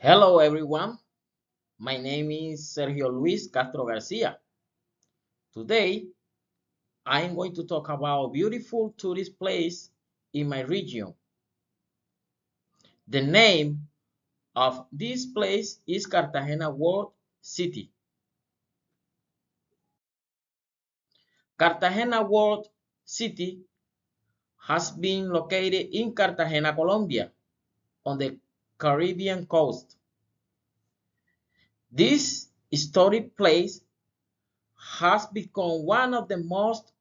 Hello everyone, my name is Sergio Luis Castro Garcia. Today, I'm going to talk about beautiful tourist place in my region. The name of this place is Cartagena World City. Cartagena World City has been located in Cartagena, Colombia, on the Caribbean coast. This historic place has become one of the most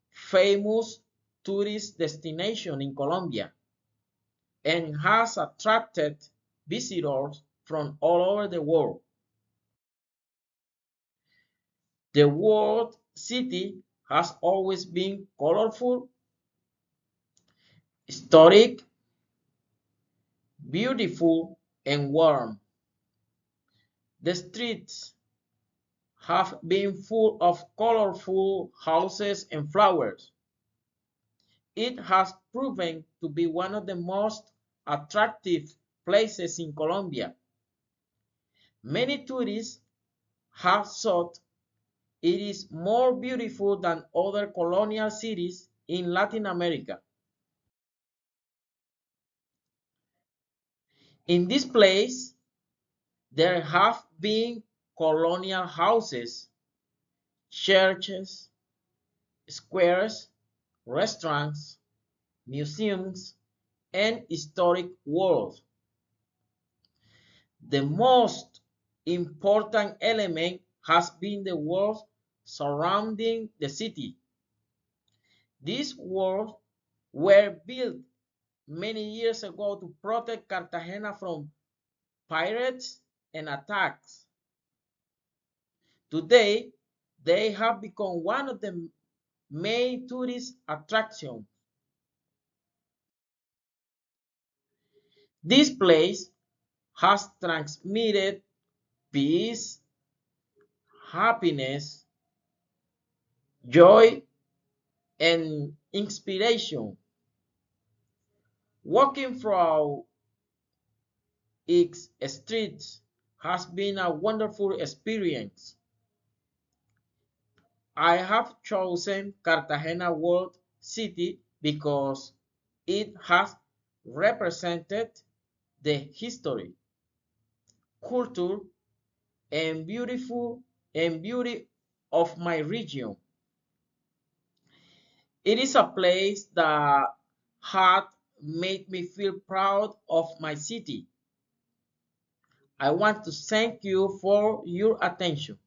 famous tourist destination in Colombia and has attracted visitors from all over the world. The world city has always been colorful, historic, beautiful, and warm. The streets have been full of colorful houses and flowers. It has proven to be one of the most attractive places in Colombia. Many tourists have thought it is more beautiful than other colonial cities in Latin America. In this place, there have been colonial houses, churches, squares, restaurants, museums, and historic walls. The most important element has been the walls surrounding the city. These walls were built many years ago to protect Cartagena from pirates and attacks. Today, they have become one of the main tourist attractions. This place has transmitted peace, happiness, joy, and inspiration. Walking through its streets has been a wonderful experience. I have chosen Cartagena World City because it has represented the history, culture, and beauty of my region. It is a place that had made me feel proud of my city. I want to thank you for your attention.